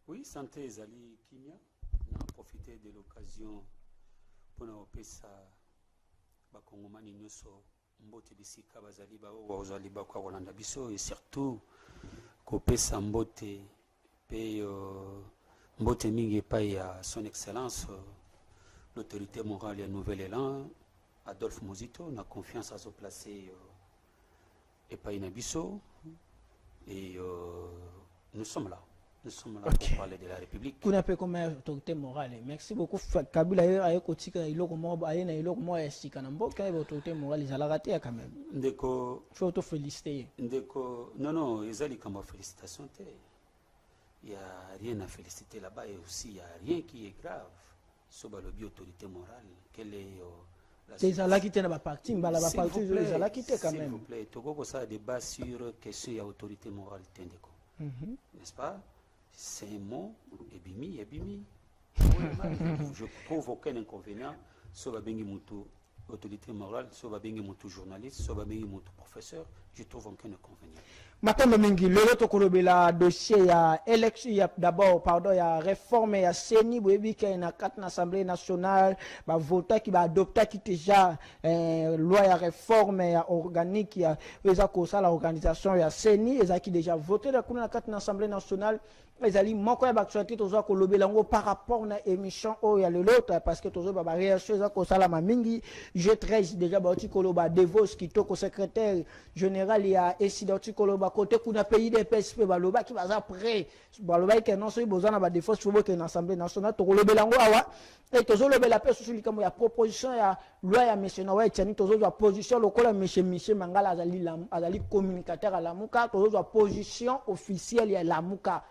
Oui, santé ezali kimia. On a profité de l'occasion pour nous pesa bakongomani nyonso mbote bisika bazali bao bazali bakwa kolanda biso et surtout kopesa mbote pe mbote mingi epai ya son excellence l'autorité morale ya nouvel élan Adolphe Muzito na confiance à se placer epai na biso et nous sommes là. Nous sommes là pour parler de la République. Kuna pe comme autorité morale. Merci beaucoup. Kabila ayo kotika iloko mo aye na iloko mo esika na mboka autorité morale izala raté quand même. Ndeko faut te féliciter. Ndeko non ezali comme félicitations te. Il y a rien à féliciter là-bas et aussi il y a rien qui est grave. Soba le autorité morale quelle est les ala qui na ba parti mbala ba parti les ala qui quand même. S'il vous plaît, toko ça débat sur question ya autorité morale tendeko. N'est-ce pas? C'est un mot, ebimi. Je trouve aucun inconvénient sur la autorité morale, sur la journaliste, sur la professeur. Je trouve aucun inconvénient. Makambo mingi lelo tokolobela dossier ya élection ya d'abord pardon ya réforme ya CENI boyebi ka na carte na assemblée nationale ba vota ki ba adopta ki déjà loi ya réforme ya organique ya eza ko sala organisation ya CENI eza ki déjà voté la kuna na carte na assemblée nationale ezali moko ya baktualité tozo kolobela ngo par rapport na émission o ya l'autre parce que tozo ba réaction eza ko sala ma mingi G13 déjà ba oti koloba Devos ki toko secrétaire général ya esidoti koloba côté kuna pays des PSP baloba ki baza prêt baloba ke non so bozana ba défense faut que na assemblée nationale to kolobela ngo awa et tozo lobela pe sur likamo ya proposition ya loi ya monsieur Noé Tchani tozo za position lokola monsieur Mangala azali communicateur à Lamuka tozo za position officielle ya Lamuka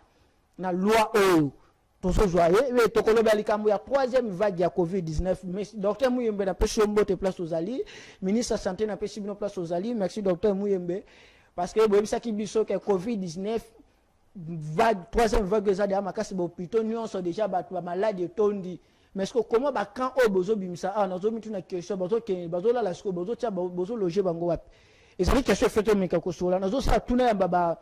na loi oyo tozo joye et to kolobela likamo ya troisième vague ya COVID-19 mais docteur Muyembe na pe mbote place aux alliés ministre de santé na pe sibino place aux alliés merci docteur Muyembe. Parce que vous savez que COVID-19, troisième vague, déjà des makasi hôpitaux, nous sommes déjà malades de tondi. Mais comment quand au bozo bimisa ah nous avons une question bozo que bozo la lasco bozo tia bozo loger bango wapi. Et c'est question fait mais quelque chose là nous ça tourner baba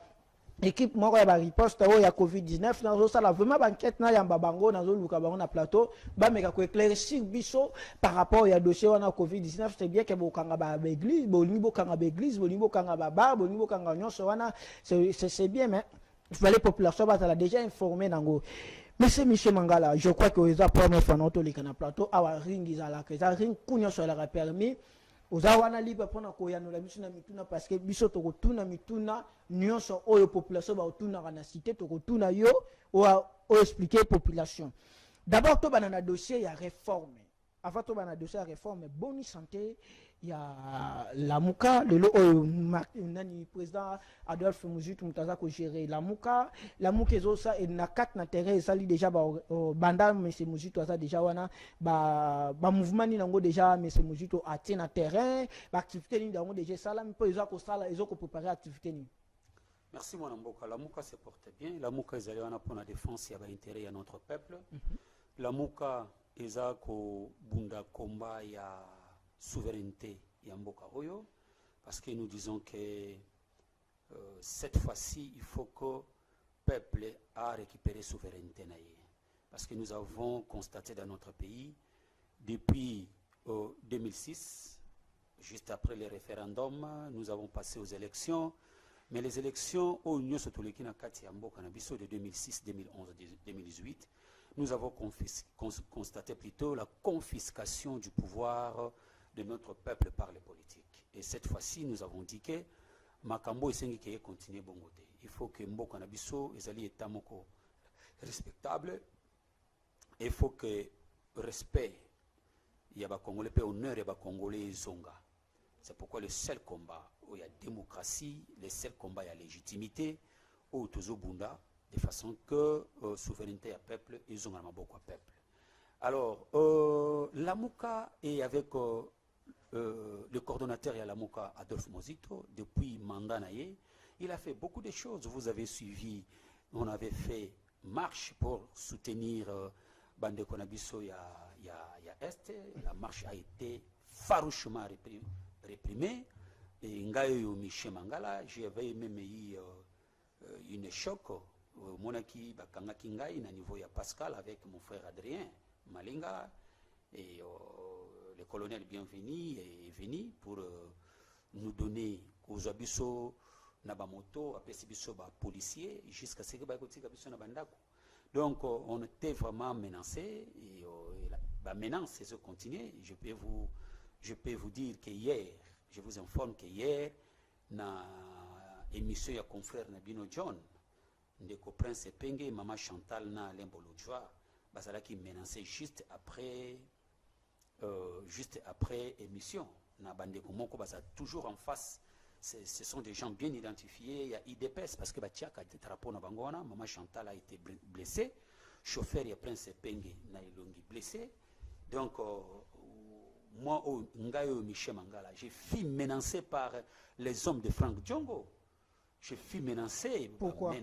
équipe moko ya ba riposte o ya COVID-19 nous ça la vraiment banquette na ya bango nazo luka bango na plateau ba meka ko éclaircir biso par rapport ya dossier wana COVID-19 c'est bien que bokanga ba église bolingi bokanga ba église bolingi bokanga ba bar bolingi bokanga nyonso wana c'est bien mais il fallait population ba la déjà informé nango. Monsieur Michel Mangala, je crois que les première fois notre na plateau awa ring izala que ça ring kunyo so la permis ozawana libre pona koyanola biso na mituna parce que biso tokotuna mituna nyonso oyo population ba otuna na cité tokotuna yo o expliquer population. D'abord to bana na dossier ya réforme. Avant to bana dossier ya réforme bonne santé ya Lamuka lelo oyo nani président Adolphe Muzito mutaza ko gérer Lamuka ezo sa et na 4 na terrain sali déjà ba banda monsieur Muzito asa déjà wana ba mouvement ni nango déjà monsieur Muzito atie na terrain ba activité ni nango déjà sala mpo ezo ko sala ezo ko préparer activité ni. Merci mon mboka. Lamuka se porte bien. Lamuka ezali wana pour la défense ya ba intérêt ya notre peuple. Lamuka eza ko bunda komba ya souveraineté Yamboka Oyo, parce que nous disons que cette fois-ci, il faut que le peuple a récupéré souveraineté. Parce que nous avons constaté dans notre pays, depuis 2006, juste après le référendum, nous avons passé aux élections, mais les élections au Union Sotolekina Kati Yamboka Nabiso de 2006, 2011, 2018, nous avons constaté plutôt la confiscation du pouvoir de notre peuple par les politiques. Et cette fois-ci, nous avons dit que Makambo et Sengi continue bongote. Il faut que Mboko Nabiso ezali etamoko respectable. Il faut que respect yaba Congolais pe honneur yaba Congolais zonga. C'est pourquoi le seul combat où il y a démocratie, le seul combat il y a légitimité où tozo bunda de façon que souveraineté à peuple et zonga maboko à peuple. Alors Lamuka est avec le coordonnateur Yalamuka Adolphe Muzito, depuis mandat naye, il a fait beaucoup de choses. Vous avez suivi, on avait fait marche pour soutenir Bande Konabiso ya Est. La marche a été farouchement réprimée. Et Ngayo Michel Mangala, j'avais même eu une choc Monaki Bakanga Kingai, na niveau ya Pascal avec mon frère Adrien Malinga, et le colonel Bienvenu est venu pour nous donner aux abisso Nabamoto, après biso ba policier, jusqu'à ce que Bakotika biso Nabandako. Donc on était vraiment menacé, et la menace se continue. Je peux vous dire que hier, je vous informe que hier, na émission ya confrère Nabino John, Ndeko Prince Penge, Maman Chantal na Lembolo Joa, basala qui menacé juste après émission. Na Bandeko Moko basa toujours en face. Ce sont des gens bien identifiés. Il y a IDPS parce que Batiaka était drapeau na Bangona. Maman Chantal a été blessée. Chauffeur, il y a Prince Penge na Ilongi blessé. Donc moi, Ngayo Michel Mangala, j'ai fui menacé par les hommes de Frank Djongo. Je fus menacé. Pourquoi? Je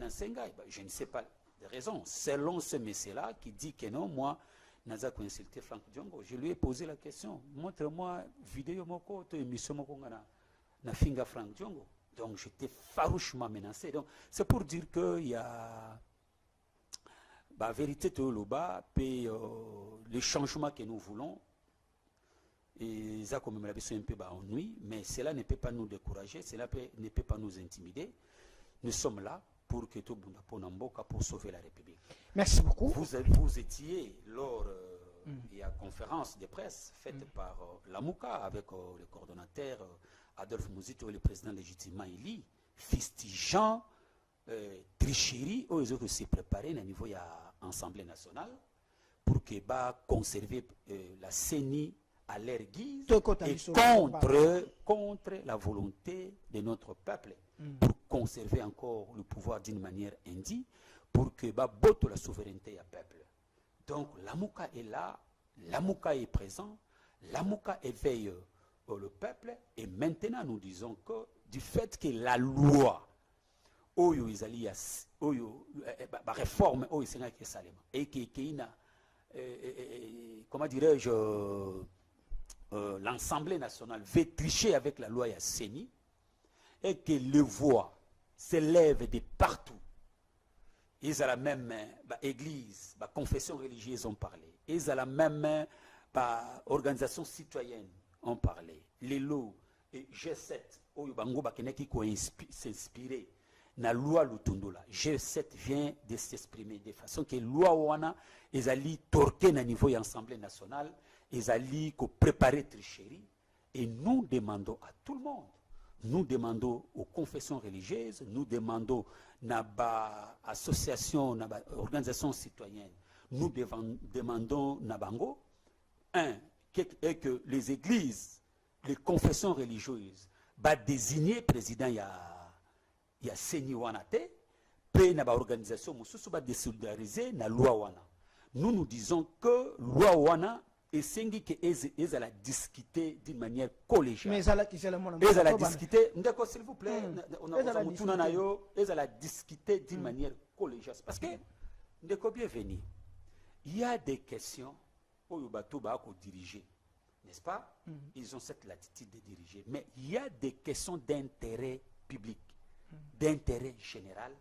ne sais pas de raison. Selon ce monsieur-là qui dit que non, moi, Naza a insulté Frank Djongo. Je lui ai posé la question. Montre-moi vidéo moko, to émission moko na finga Frank Djongo. Donc j'étais farouchement menacé. Donc c'est pour dire qu'il y a la vérité de l'Oba, puis les changements que nous voulons. Et ça, comme la un peu ennui, mais cela ne peut pas nous décourager, cela ne peut pas nous intimider. Nous sommes là pour que tout le monde pour sauver la République. Merci beaucoup. Vous étiez lors de la conférence de presse faite par l'AMUCA avec le coordonnateur Adolphe Mouzito et le président légitimement élu, fustigeant tricherie, ils ont s'est préparé au niveau de l'Assemblée nationale pour que conserver la CENI à leur guise et contre la volonté de notre peuple pour conserver encore le pouvoir d'une manière indigne pour que botte la souveraineté du peuple. Donc l'AMUCA est là, l'AMUCA est présent, l'AMUCA éveille le peuple et maintenant nous disons que du fait que la loi réforme et comment dirais-je l'Assemblée nationale veut tricher avec la loi Yasseni et que les voix s'élèvent de partout. Ils à la même église, confession religieuse ont parlé. Ils à la même organisation citoyenne ont parlé. Les lots et G7, qui s'inspirer na loi Lutundola. G7 vient de s'exprimer de façon que loi wana ils allaient torquer na niveau de l'Assemblée nationale. Ils allaient préparer tricherie et nous demandons à tout le monde, nous demandons aux confessions religieuses, nous demandons à associations, organisations citoyennes, nous demandons à Bango, que les églises, les confessions religieuses, désigner président il y a Seni Wanate, puis na organisation mususu désolidariser na loi wana. Nous disons que loi wana et c'est que ils allaient discuter d'une manière collégiale. Mais ils allaient discuter, s'il vous plaît, ils allaient discuter d'une manière collégiale. Parce que, bienvenue, il y a des questions où ils vont diriger, n'est-ce pas? Ils ont cette latitude de diriger. Mais il y a des questions d'intérêt public, d'intérêt général,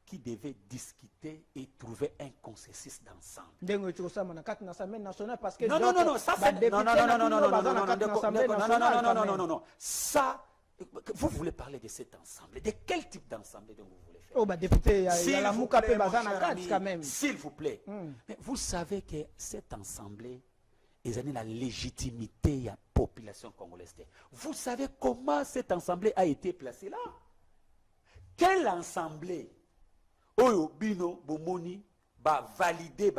qui devaient discuter et trouver un consensus d'ensemble. Non. Ça, vous voulez parler de cet ensemble. De quel type d'ensemble vous voulez faire? Oh, député, s'il vous plaît. Mais vous savez que cette assemblée, ils ont la légitimité de la population congolaise. Vous savez comment cette assemblée a été placée là? Quelle assemblée Oyo Bino Bomoni va valider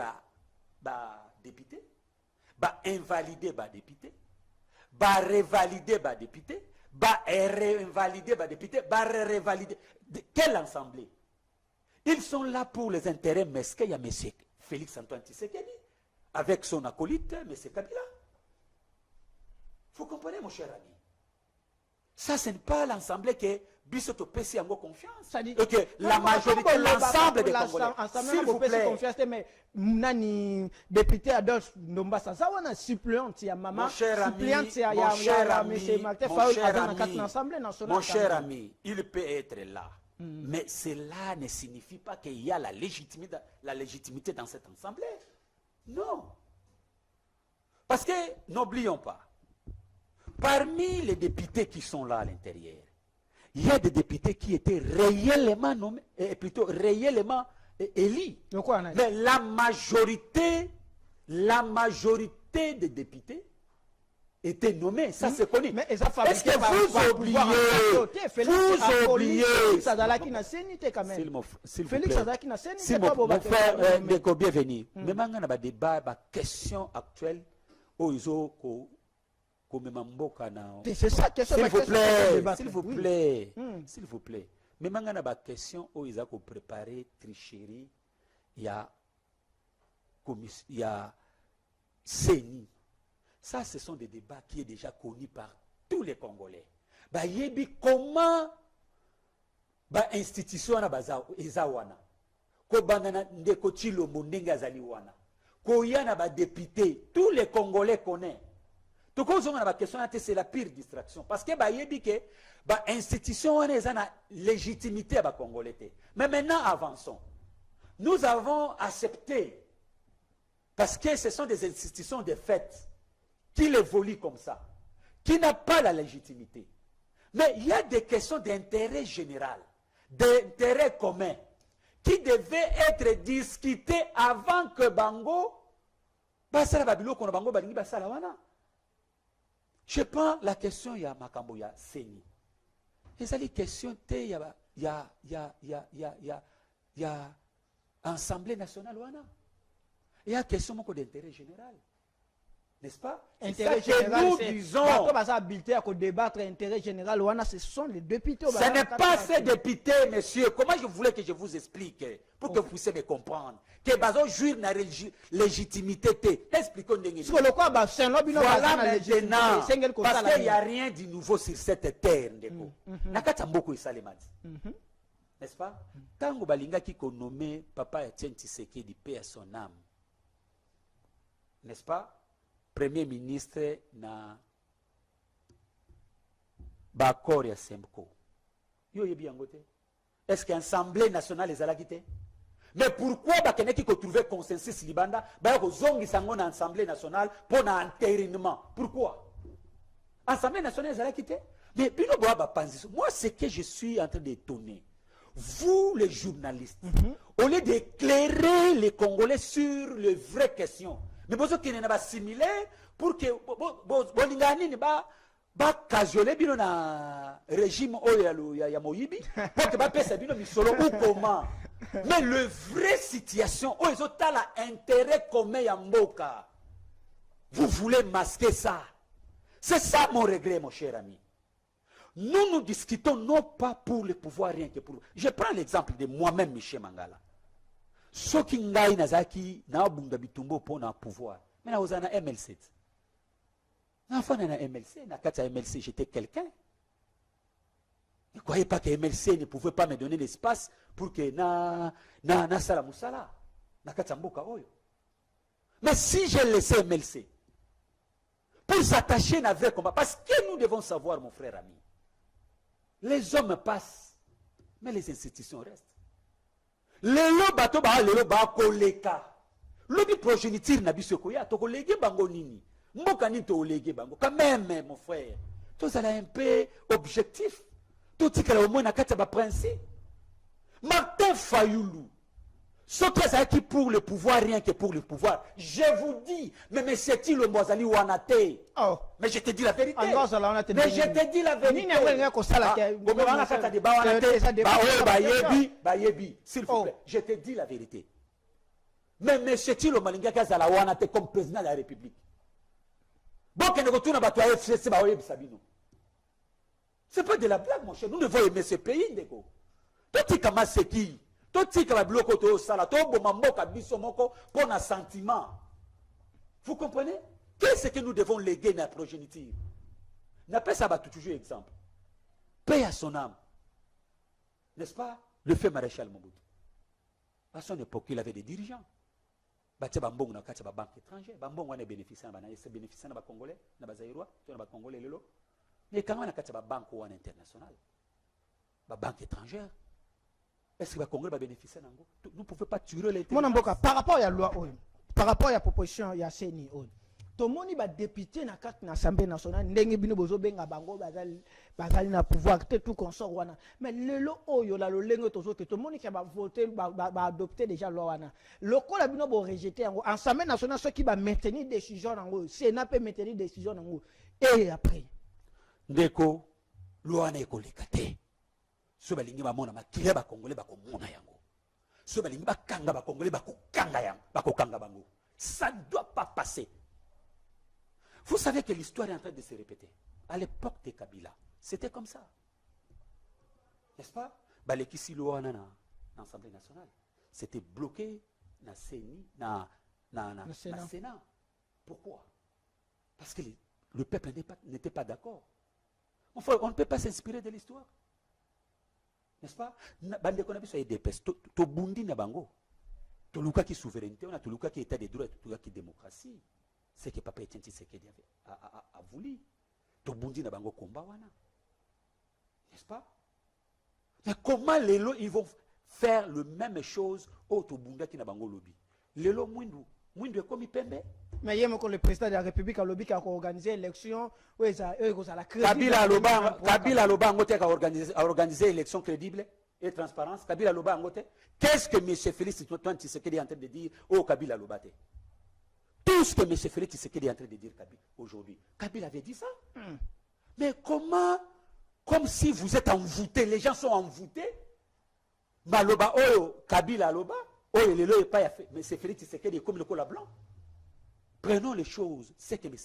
député, va invalider député, va revalider député, va réinvalider député, va revalider. Quelle assemblée? Ils sont là pour les intérêts mesquins. Il y a M. Félix Antoine Tshisekedi avec son acolyte, M. Kabila. Vous comprenez, mon cher ami? Ça, ce n'est pas l'assemblée que Bissoto Pessi a confiance. Ok, la majorité, l'ensemble des Congolais. S'il vous plaît. Mais nani député Adolphe Ndombasa, ça on a suppléante, il y a maman. Mon cher ami, il peut être là. Mais cela ne signifie pas qu'il y a la légitimité dans cette assemblée. Non. Parce que, n'oublions pas, parmi les députés qui sont là à l'intérieur, il y a des députés qui étaient réellement nommés, plutôt réellement élus. Mais la majorité des députés étaient nommés, ça c'est connu. Mais est-ce que vous oubliez Félix Azalaki na senité quand même. Félix Azalaki na senité pas mon frère Ndeko bienvenue. Mais manga na ba débat ba question actuelle au iso ko mboka na. C'est ça question. S'il vous plaît. Mais manga na ba question au isa ko préparer tricherie il y a CENI. Ça, ce sont des débats qui sont déjà connus par tous les Congolais. Bah, yebi comment ba institution na baza ezawana. Ko banana ndeko chilo mondenga zaliwana. Ko yana ba député, tous les Congolais connaissent. Tout cas, on a la question, c'est la pire distraction. Parce que bah yebi que ba institution on est na légitimité ba Congolais. Mais maintenant avançons. Nous avons accepté parce que ce sont des institutions de fait qui évolue comme ça, qui n'a pas la légitimité. Mais il y a des questions d'intérêt général, d'intérêt commun, qui devaient être discutées avant que Bango, je prends la question, il y a Makambo, il y a Seni. Et ça, les questions, il y a Assemblée nationale, il y a une question d'intérêt général. N'est-ce pas? Intérêt général, nous disons. Débattre intérêt général, ce sont les députés. Ce n'est pas ces députés, monsieur. Comment je voulais que je vous explique pour que vous puissiez me comprendre? Que Bazo jouir na légitimité. Expliquons nous. Voilà maintenant. Parce qu'il n'y a rien de nouveau sur cette terre. N'est-ce pas? Tango balinga qui nommé Papa Etienne Tshisekedi paix à son âme. N'est-ce pas? Premier ministre na Bakor ya Semko. Yo yebi yangote. Est-ce que l'Assemblée nationale les a quitté? Mais pourquoi bakeneki ko trouver consensus libanda ba ko zongi sango na Assemblée nationale pour un entérinement? Pourquoi? Assemblée nationale les a quitté? Mais bino boa ba panzi. Moi ce que je suis en train d'étonner. Vous les journalistes, au lieu d'éclairer les Congolais sur les vraies questions. Mais vous qui n'avez pas assimilé pour que Bolingani ne pas cajoler bino na régime ya Moyibi pour que ba pesa bino misolo ou comment. Mais le vrai situation où ils ont intérêt commun ya mboka. Vous voulez masquer ça. C'est ça mon regret mon cher ami. Nous discutons non pas pour le pouvoir rien que pour. Je prends l'exemple de moi-même Michel Mangala. Soki ngai nazaki na bunda bitumbo pona pouvoir. Mais na ozana MLC. Na fana na MLC, na kata MLC, j'étais quelqu'un. Ne croyez pas que MLC ne pouvait pas me donner l'espace pour que na sala musala. Na kata mboka oyo. Mais si j'ai laissé MLC pour s'attacher à un vrai combat, parce que nous devons savoir mon frère ami. Les hommes passent, mais les institutions restent. Lelo bato ba lelo ba koleka. Lobi progéniture na biso koya to kolege bango nini. Mboka ni to olege bango. Quand même mon frère. Tout ça un peu objectif. Tout ce que au moins na kata ba principe. Martin Fayoulou. Ce qui pour le pouvoir, rien que pour le pouvoir. Je vous dis, mais c'est il le Mozali Wanate. Oh. Mais je te dis la vérité. Mais je te dis la vérité. S'il vous plaît, je te dis la vérité. Mais c'est il le Malinga Kazala Wanate comme président de la République. C'est pas de la blague, mon cher. Nous devons aimer ce pays, Ndeko. Tout comment c'est qui? Tout ce qui va bloquer au sala, tout bomamboka biso moko pour un sentiment. Vous comprenez? Qu'est-ce que nous devons léguer à la progéniture? N'appelle ça toujours exemple. Paix à son âme. N'est-ce pas? Le fait maréchal Mobutu. À son époque, il avait des dirigeants. Batia bambong na katia ba banque étrangère. Bambong wana bénéficier na bana, c'est bénéficier na ba congolais, na ba zaïrois, na ba congolais lelo. Mais quand on a katia ba banque ou internationale, ba banque étrangère. est-ce que les Congolais vont bénéficier d'ango? Nous ne pouvons pas tuer les Mon amboka, par rapport à la loi, par rapport à la proposition, il y a CENI. Tout le monde va député dans l'Assemblée nationale, ndenge bino bozo benga bango bazali na pouvoir tout consort wana. Mais le lo oyo la lo lengo tozo tout le monde qui va voter va adopter déjà loi wana. Le ko la bino bo rejeter en Assemblée nationale ceux qui va maintenir décision nango, Sénat peut maintenir décision nango et après. Ndeko loi na ekoleka te. So balingi ba mona makile ba Congolais ba komona yango. So balingi ba kanga ba Congolais ba kokanga yango, ba kokanga bango. Ça ne doit pas passer. Vous savez que l'histoire est en train de se répéter. À l'époque de Kabila, c'était comme ça. N'est-ce pas? Balekisi Loana dans l'Assemblée nationale. C'était bloqué dans le Sénat. Pourquoi? Parce que le peuple n'était pas d'accord. Enfin, on ne peut pas s'inspirer de l'histoire. N'est-ce pas? Bande qu'on a vu sur les dépêches. To bundi na bango. To luka qui souveraineté, on a to luka qui état de droit, to luka qui démocratie. C'est que Papa Etienne Tshisekedi a voulu. To bundi na bango komba wana. N'est-ce pas? Mais comment les lots ils vont faire le même chose au to bunda qui na bango lobby? Les lots mwindu est comme Pembe. Mais hier le président de la République a lobby qui a organisé l'élection où ils ont la Kabila Loba ngote a organisé élection crédible et transparence. Kabila Loba ngote. Qu'est-ce que M. Félix Tshisekedi est en train de dire au Kabila Loba? Tout ce que M. Félix Tshisekedi est en train de dire aujourd'hui. Kabila avait dit ça. Mais comment, comme si vous êtes envoûtés, les gens sont envoûtés. Maloba, oh, Kabila Loba, oh, le lo est pas fait. M. Félix Tshisekedi est comme le cola blanc. Prenons les choses. C'est que M.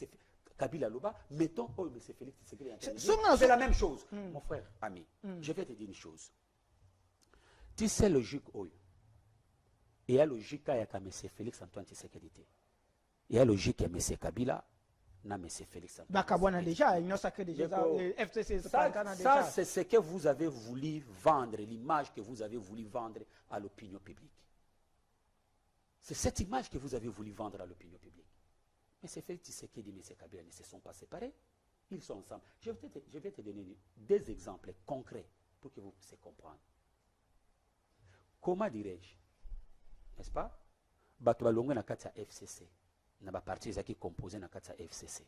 Kabila Loba, mettons, oh, M. Félix Tshisekedi est en train de dire. C'est la même chose. Mon frère, ami, je vais te dire une chose. Tu sais logique, oh, il y a logique à M. Félix Antoine Tshisekedi. Il y a logique à M. Kabila, na M. Félix Antoine. Bakabwana déjà, il y a sacré déjà. FCC, ça c'est ce que vous avez voulu vendre, l'image que vous avez voulu vendre à l'opinion publique. C'est cette image que vous avez voulu vendre à l'opinion publique. M. Félix Tshisekedi et M. Kabila ne se sont pas séparés. Ils sont ensemble. Je vais te donner des exemples concrets pour que vous puissiez comprendre. Comment dirais-je? N'est-ce pas? Batualongo na kati ya FCC. Na ba parti ezaki composé na kati ya FCC.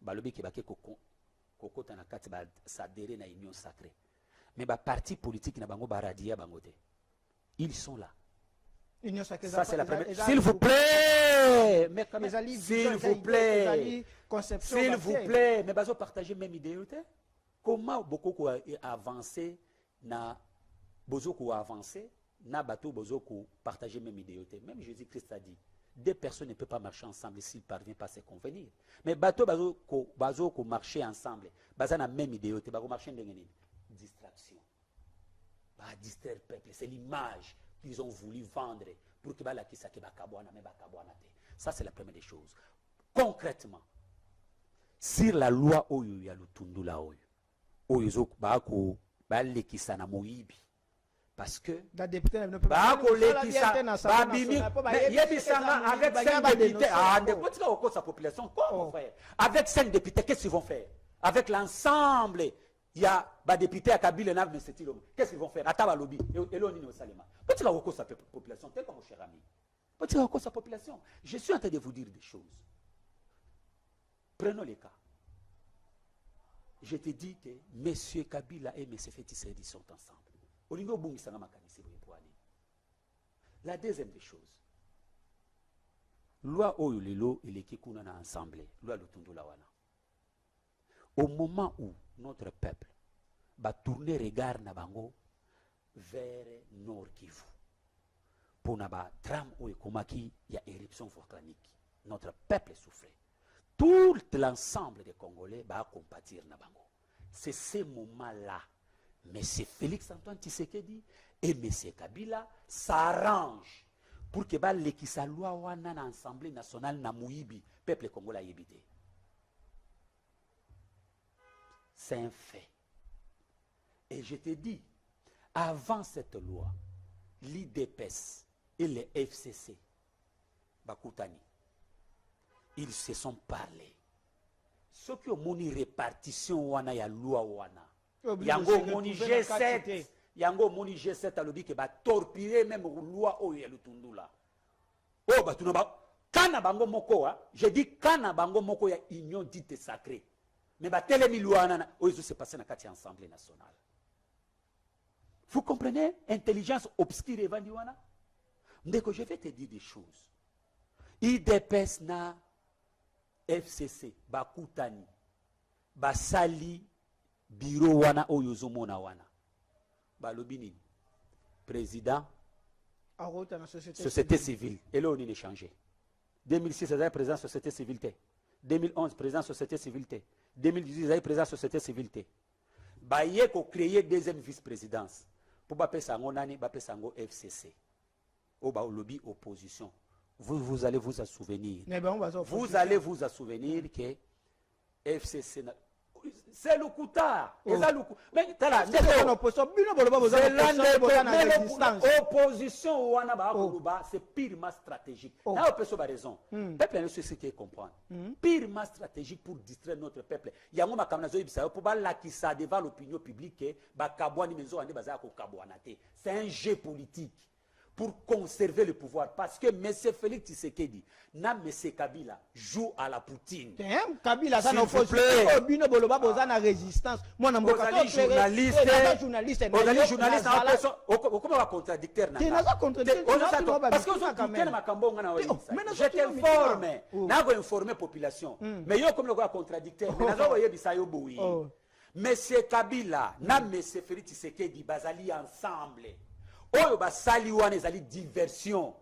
Balobi ki bake kokota na kati ba s'adhérer na union sacrée. Mais ba parti politique na bango ba radia bango te. Ils sont là. Union sacrée. Ça c'est la première. S'il vous plaît. Mais quand même, s'il vous plaît. Mais bazo partager même idée te. Comment beaucoup ko avancer na bozo ko avancer na bateau bozo ko partager même idée te. Même Jésus-Christ a dit deux personnes ne peuvent pas marcher ensemble s'ils ne parviennent pas à se convenir. Mais bateau bazo ko marcher ensemble, baza na même idée, bazo marcher ndenge distraction. Ba distraire le peuple, c'est l'image qu'ils ont voulu vendre pour que bala kisa ke bakabwana mais bakabwana te. Ça c'est la première des choses. Concrètement, sur la loi oyo ya lutundula oyo zo ba ko ba lekisa na moyibi. Parce que la députée ne peut pas avec 5 députés, sa population, quoi, mon frère? Avec 5 députés, qu'est-ce qu'ils vont faire? Avec l'ensemble, il y a des députés à Kabila, qu'est-ce qu'ils vont faire? À Tabalobi, et l'on au Salema. Peut-il avoir sa population? Tel que mon cher ami. Peut-il avoir sa population? Je suis en train de vous dire des choses. Prenons les cas. Je te dis que M. Kabila et M. Tshisekedi sont ensemble. La deuxième des choses, loi Oyolelo et les Kikuna na ensemble, loi Lutundula wana. Au moment où notre peuple va tourner regard na bango vers Nord Kivu, pour na ba tram ou ekomaki ya éruption volcanique, notre peuple souffrait. Tout l'ensemble des Congolais va compatir na bango. C'est ce moment-là. M. Félix Antoine Tshisekedi et M. Kabila s'arrangent pour que l'équisa loi wana na Assemblée nationale na Mouibi, peuple congolais yébité. C'est un fait. Et je te dis, avant cette loi, l'IDPS et les FCC, Bakutani, ils se sont parlé. Ceux qui ont moni répartition wana ya loi wana. Yango moni G7, yango moni G7 alobi ke ba torpiller même loi oyo ya lutundula oh batuna ba kana bango moko je dis kana bango moko ya union dite sacrée mais ba telemi loi nana oyo se passer na kati ya assemblée nationale. Vous comprenez intelligence obscure evandiwana ndeko je vais te dire des choses. IDPS na FCC bakutani basali bureau wana oyo zomona wana balobi nini président arota na société civile et là on est changé 2006 ils avaient président société civile 2011 président société civile 2018 ils avaient président société civile baye ko créer deuxième vice-présidence pour ba pesa ngo nani ba pesa ngo FCC au ba lobby opposition vous allez vous en souvenir vous allez vous en souvenir que FCC c'est le Kouta. Mais l'opposition c'est purement stratégique. Là, on peut se raison. Le peuple ne sait ce qu'il comprend. Purement stratégique pour distraire notre peuple. Il y a un moment pour ça devant l'opinion publique. C'est un jeu politique pour conserver le pouvoir. Parce que M. Félix Tshisekedi, na M. Kabila joue à la Poutine. Kabila, ça n'a pas de résistance. Moi, je suis journaliste. Comment va contradicteur? Parce que je t'informe. Je vais informer la population. Mais je comme le contradicteur. M. Kabila, na M. Félix Tshisekedi, bazali ensemble. Oyo basali wana ezali diversion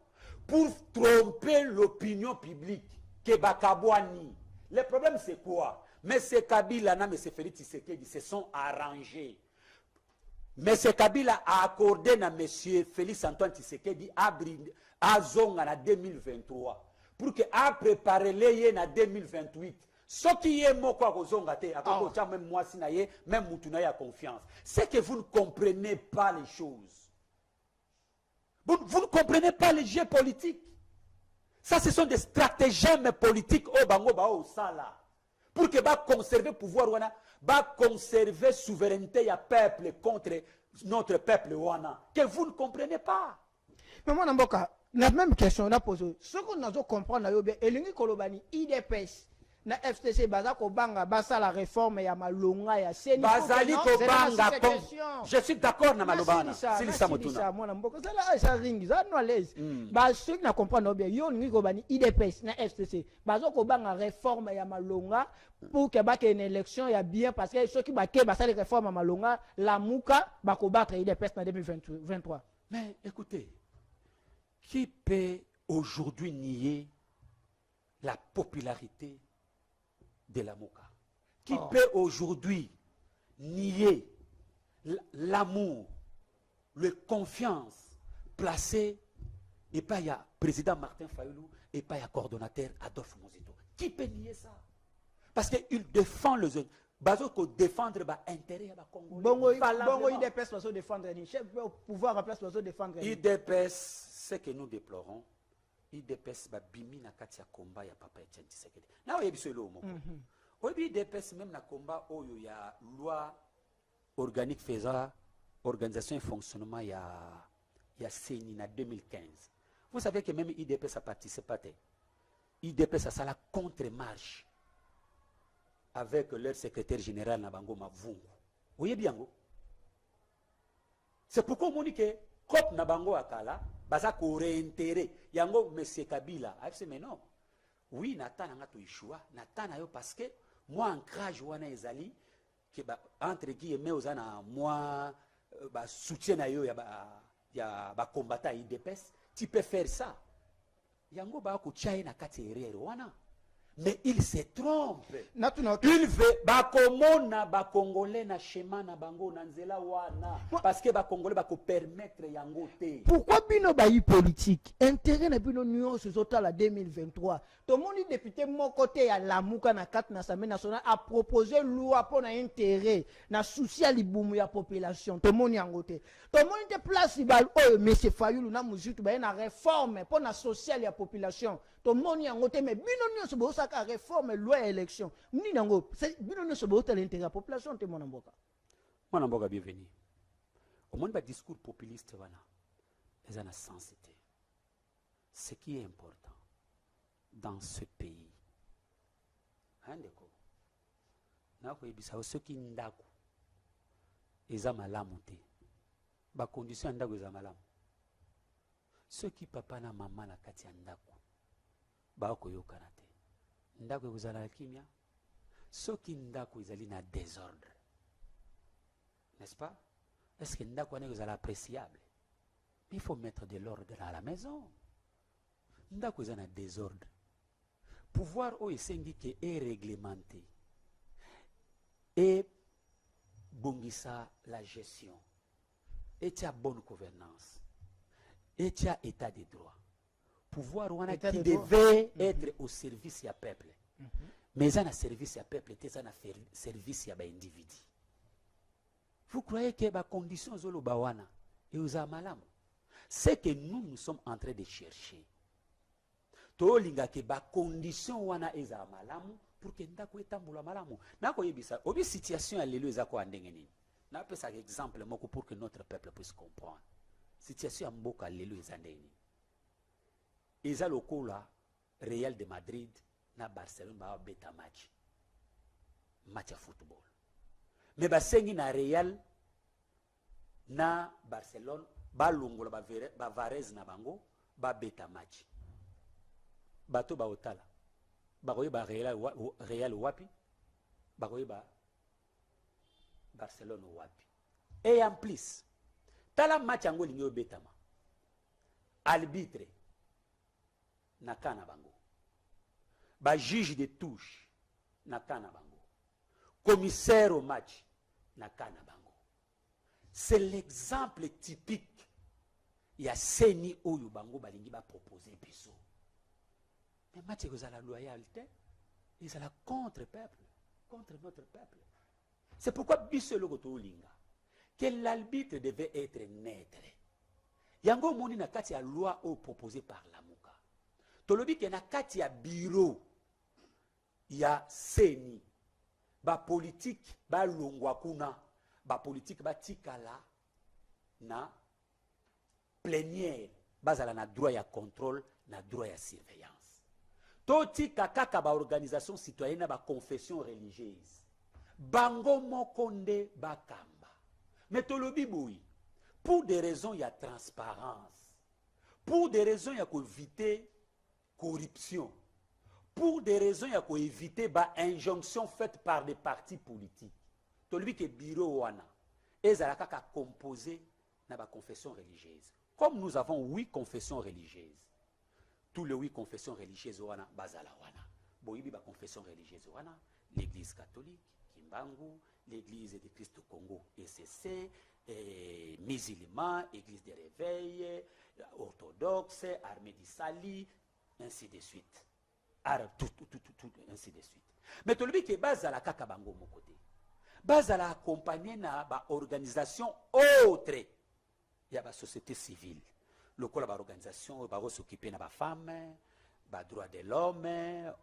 pour tromper l'opinion publique que bakabwani. Le problème c'est quoi? M. Kabila na M. Félix Tshisekedi se sont arrangés. M. Kabila a accordé na M. Félix Antoine Tshisekedi à zonga na 2023 pour que a préparé les na 2028. Ce qui est moko a zonga te a même moi sinaye même mutuna ya confiance. C'est que vous ne comprenez pas les choses. Vous ne comprenez pas les jeux politiques. Ça, ce sont des stratagèmes politiques au bango ba au sala. Pour que ba conserver pouvoir wana, ba conserver souveraineté ya peuple contre notre peuple wana. Que vous ne comprenez pas. Mais moi, Namboka, la même question on a posé. Ce qu'on a comprendre, Elingi Kolobani, IDPS. Na FTC bazako banga basa la réforme ya malonga ya seni bazali ko banga je suis d'accord na malobana silisa motuna mwana mboko ça ringi ça no l'aise ba ceux na comprendre bien yo ngi ko bani IDPS na FTC bazako banga réforme ya malonga pour que ba que une élection ya bien parce que ceux qui ba ke basa les réformes ya malonga la muka ba ko battre IDPS en 2023. Mais écoutez, qui peut aujourd'hui nier la popularité de la Mouka? Qui peut aujourd'hui nier l'amour, la confiance placée et pas il y a président Martin Fayoulou et pas il y a coordonnateur Adolphe Mozito? Qui peut nier ça? Parce qu'il défend les autres. Bazo ko défendre ba intérêt ba Congo. Bongo IDPS va se défendre ni chef pouvoir en place va se défendre. IDPS, ce que nous déplorons, IDPS ba bimi na kati ya combat ya papa Etienne Tshisekedi. Na oyebiso lo moko. Oyebi IDPS même na combat oyo ya loi organique faisant organisation et fonctionnement ya CENI na 2015. Vous savez que même IDPS a participé. IDPS a la contre-marche avec leur secrétaire général Nabango Mavungu. Vous voyez bien? C'est pourquoi on dit que COP Nabango Akala, baza ko réintérêt. Yango M. Kabila. A dit mais non. Oui, Nathan a tout choix. Nathan a eu parce que moi ancrage wana ezali que entre guillemets ozana moi soutien na yo ya ba combattant IDPS, tu peux faire ça. Yango ba ko tchaye na kati erreur wana. Mais il se trompe. Il veut bakomona bakongolais na schéma na bango na nzela wana parce que bakongolais bako permettre yango te. Pourquoi bino bayi politique intérêt na bino nuance zota la 2023. Tout le monde député mon côté ya Lamuka na 4 na Assemblée nationale a proposé loi pour na intérêt na souci à libumu ya population. Tout le monde yangote. Tout le monde te place bal oh monsieur Fayoulou na muzitu ba na réforme pour na social ya population. Tout le monde yangote mais bino nuance bo saka réforme loi élection. Ni nango bino nuance bo ta l'intérêt la population te mon mboka. Mon mboka bienvenue. Au moins, le discours populiste, ils ont la sensité. Ce qui est important dans ce pays, ceux qui ndaku, ils ont malamu te. Ba condition ndaku ils ont malamu. Ceux qui papa na maman na kati ya ndaku, ba koyokana te. Ndaku vous allez kimia. Ceux qui ndaku ils ont na désordre. N'est-ce pas? Est-ce que ndaku vous allez appréciable? Mais il faut mettre de l'ordre dans la maison. Ndaku ils ont un désordre. Pouvoir au esengi qui est réglementé et bongisa la gestion et tu as bonne gouvernance et tu as état de droit. Pouvoir wana qui devait être au service du peuple. Mais ça na service du peuple, ça na service ya ba individu. Vous croyez que ba conditions zolo bawana et aux amalam? C'est que nous sommes en train de chercher. Tolinga ke ba condition wana eza malamu pour que ndako etambula malamu. Nako yebisa obi situation ya lelo eza ko andenge nini. Na pesa exemple moko pour que notre peuple puisse comprendre. Situation ya mboka lelo eza ndenge. Eza lokola Real de Madrid na Barcelone ba beta match. Match ya football. Mais basengi na Real na Barcelone ba longola ba Varese na bango ba beta match. Bato ba otala bakoye ba Real wapi bakoye ba Barcelone wapi. Et en plus tala match yango lingi obetama arbitre na kana bango ba juge de touche na kana bango commissaire au match na kana bango. C'est l'exemple typique ya seni oyo bango balingi ba proposer biso. Mais match vous avez la loyauté, ils sont contre peuple, contre notre peuple. C'est pourquoi Bisselo Gotolinga, que l'arbitre devait être neutre. Yango moni na kati ya loi ou proposée par la Mouka. Tolobi ke na kati ya bureau ya seni, ba politique ba longwa kuna, ba politique ba tikala na plénière, bazala na droit ya contrôle, na droit ya surveillance. Toti kaka ba organisation citoyenne ba confession religieuse. Bango mokonde bakamba. Mais tolobi boui, pour des raisons il y a transparence, pour des raisons il y a éviter corruption, pour des raisons il y a éviter ba injonction faite par des partis politiques. Tolobi ke bureau wana ezala kaka composé na ba confession religieuse. Comme nous avons 8 confessions religieuses. Tous les 8 confessions religieuses wana bazala wana. Boyibi ba confession religieuse wana, l'église catholique, Kimbangu, l'église de Christ au Congo, ECC, musulmans, église de réveil, orthodoxe, armée du Sali, ainsi de suite. Tout, ainsi de suite. Mais tout le monde qui est bazala kaka bango mon côté. Bazala accompagné na ba organisation autre. Il y a la société civile. Le col de l'organisation va s'occuper de la femme, des droits de l'homme,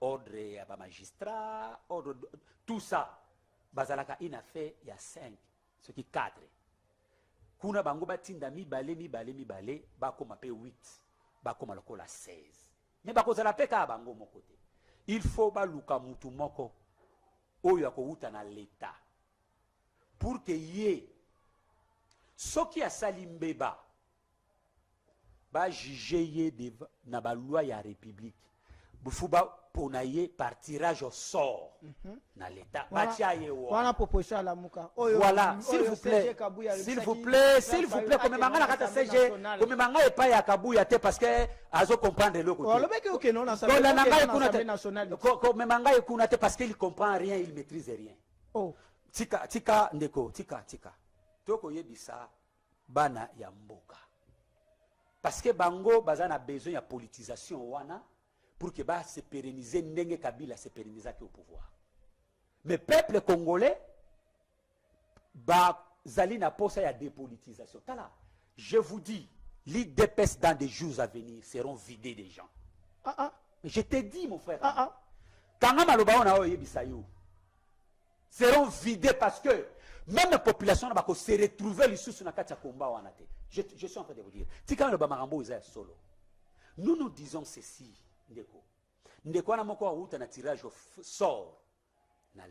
ordre des magistrats, ordre tout ça. Bazalaka il a fait il y a 5, ce qui 4. Kuna bango batinda mi balé, bako mape 8, bako maloko la 16. Mais bako za la peka bango mon côté. Il faut ba luka mutu moko oyo ko uta na l'état pour que yé ce qui a salimbeba ba juger na ba loi ya république bufuba ponaye par tirage au sort na l'état voilà proposition la muka voilà s'il vous plaît comme mangala kata CG comme mangala epa ya kabuya te parce que azo comprendre le côté le mec OK non na ça comme mangala kuna te parce qu'il comprend rien, il maîtrise rien. Tika ndeko tika toko yebisa bana ya mboka. Parce que bango baza na besoin de politisation wana pour que ba se pérenniser ndenge Kabila se pérenniser au pouvoir. Mais peuple congolais ba zali na posa ya dépolitisation. Tala, je vous dis, l'IDPS dans des jours à venir seront vidés des gens. Mais je te dis mon frère. Kanga maloba ona o yebisa yo. Seront vidés parce que même la population va se retrouver les sous na kati ya combat wana te. Je suis en train de vous dire tika le bamarambo isa solo. Nous nous disons ceci ndeko wana moko wa uta na tirage au sort